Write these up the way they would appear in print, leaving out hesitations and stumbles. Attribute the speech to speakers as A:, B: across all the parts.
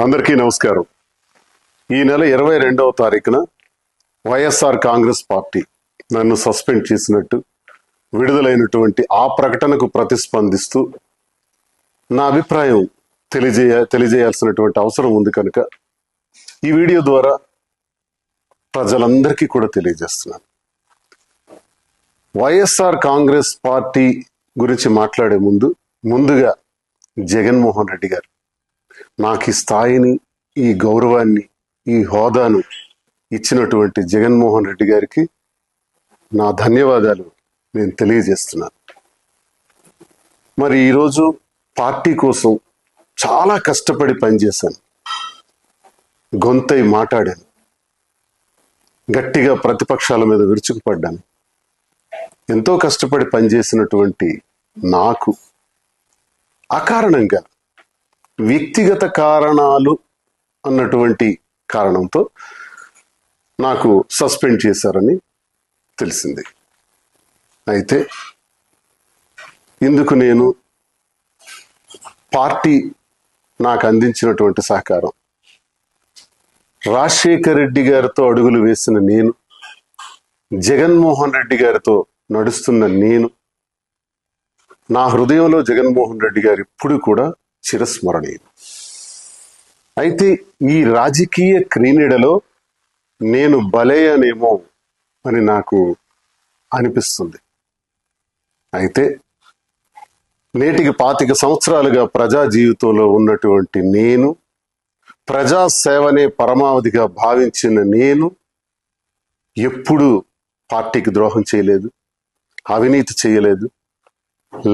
A: అందరికీ నమస్కారం. ఈ నెల 22వ తారీఖున వైఎస్ఆర్ కాంగ్రెస్ పార్టీ నన్ను సస్పెండ్ చేసినట్టు విడుదలైనటువంటి ఆ ప్రకటనకు ప్రతిస్పందిస్తూ నా అభిప్రాయం తెలియజేయాల్సినటువంటి అవసరం ఉంది కనుక ఈ వీడియో ద్వారా ప్రజలందరికీ కూడా తెలియజేస్తున్నాను. వైఎస్ఆర్ కాంగ్రెస్ పార్టీ గురించి మాట్లాడే ముందుగా జగన్మోహన్ రెడ్డి గారు నాకు ఈ స్థాయిని, ఈ గౌరవాన్ని, ఈ హోదాను ఇచ్చినటువంటి జగన్మోహన్ రెడ్డి గారికి నా ధన్యవాదాలు నేను తెలియజేస్తున్నాను. మరి ఈరోజు పార్టీ కోసం చాలా కష్టపడి పనిచేశాను, గొంతై మాట్లాడాను, గట్టిగా ప్రతిపక్షాల మీద విరుచుకుపడ్డాను. ఎంతో కష్టపడి పనిచేసినటువంటి నాకు అకారణంగా వ్యక్తిగత కారణాలు అన్నటువంటి కారణంతో నాకు సస్పెండ్ చేశారని తెలిసింది. అయితే ఇందుకు నేను పార్టీ నాకు అందించినటువంటి సహకారం, రాజశేఖర్ రెడ్డి గారితో అడుగులు వేసిన నేను, జగన్మోహన్ రెడ్డి గారితో నడుస్తున్న నేను, నా హృదయంలో జగన్మోహన్ రెడ్డి గారు ఇప్పుడు కూడా చిరస్మరణీయం. అయితే ఈ రాజకీయ క్రీడలో నేను బలయ్యానేమో అని నాకు అనిపిస్తుంది. అయితే నేటికి 25 సంవత్సరాలుగా ప్రజా జీవితంలో ఉన్నటువంటి నేను, ప్రజా సేవనే పరమావధిగా భావించిన నేను ఎప్పుడూ పార్టీకి ద్రోహం చేయలేదు, అవినీతి చేయలేదు,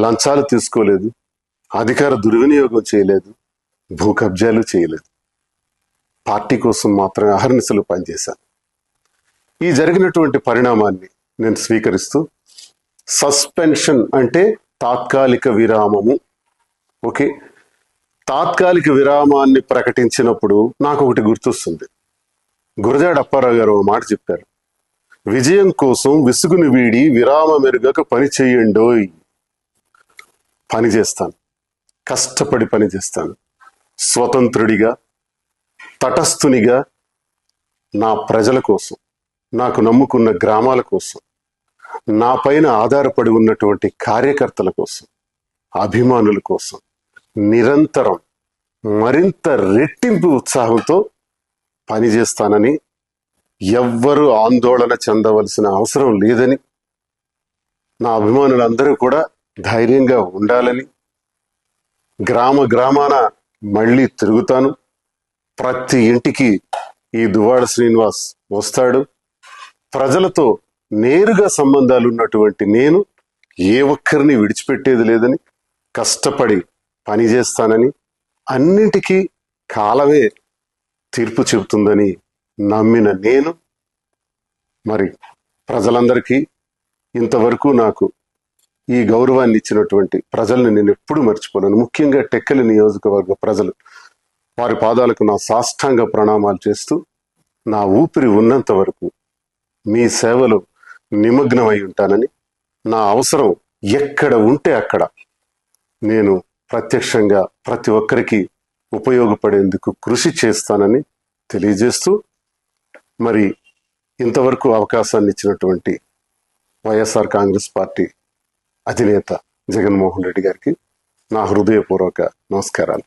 A: లంచాలు తీసుకోలేదు, అధికార దుర్వినియోగం చేయలేదు, భూ కబ్జాలు చేయలేదు. పార్టీ కోసం మాత్రమే అహర్నిశలు పనిచేశాను. ఈ జరిగినటువంటి పరిణామాన్ని నేను స్వీకరిస్తూ, సస్పెన్షన్ అంటే తాత్కాలిక విరామము. ఓకే, తాత్కాలిక విరామాన్ని ప్రకటించినప్పుడు నాకు ఒకటి గుర్తొస్తుంది. గురజాడ అప్పారావు గారు ఒక మాట చెప్పారు, విజయం కోసం విసుగుని వీడి విరామమెరుగక పని చేయండోయ్. పని చేస్తాను, కష్టపడి పని చేస్తాను, స్వతంత్రుడిగా, తటస్థునిగా, నా ప్రజల కోసం, నాకు నమ్ముకున్న గ్రామాల కోసం, నా పైన ఆధారపడి ఉన్నటువంటి కార్యకర్తల కోసం, అభిమానుల కోసం నిరంతరం మరింత రెట్టింపు ఉత్సాహంతో పనిచేస్తానని, ఎవ్వరూ ఆందోళన చెందవలసిన అవసరం లేదని, నా అభిమానులందరూ కూడా ధైర్యంగా ఉండాలని, గ్రామాన మళ్ళీ తిరుగుతాను, ప్రతి ఇంటికి ఈ దువ్వాడ శ్రీనివాస్ వస్తాడు, ప్రజలతో నేరుగా సంబంధాలు ఉన్నటువంటి నేను ఏ ఒక్కరిని విడిచిపెట్టేది లేదని, కష్టపడి పనిచేస్తానని, అన్నింటికీ కాలమే తీర్పు చెబుతుందని నమ్మిన నేను, మరి ప్రజలందరికీ ఇంతవరకు నాకు ఈ గౌరవాన్ని ఇచ్చినటువంటి ప్రజల్ని నేను ఎప్పుడూ మర్చిపోలేను. ముఖ్యంగా టెక్కలి నియోజకవర్గ ప్రజలు, వారి పాదాలకు నా సాష్టాంగ ప్రణామాలు చేస్తూ, నా ఊపిరి ఉన్నంత వరకు మీ సేవలో నిమగ్నమై ఉంటానని, నా అవసరం ఎక్కడ ఉంటే అక్కడ నేను ప్రత్యక్షంగా ప్రతి ఒక్కరికి ఉపయోగపడేందుకు కృషి చేస్తానని తెలియజేస్తూ, మరి ఇంతవరకు అవకాశాన్ని ఇచ్చినటువంటి వైఎస్ఆర్ కాంగ్రెస్ పార్టీ అధినేత జగన్మోహన్ రెడ్డి గారికి నా హృదయపూర్వక నమస్కారం.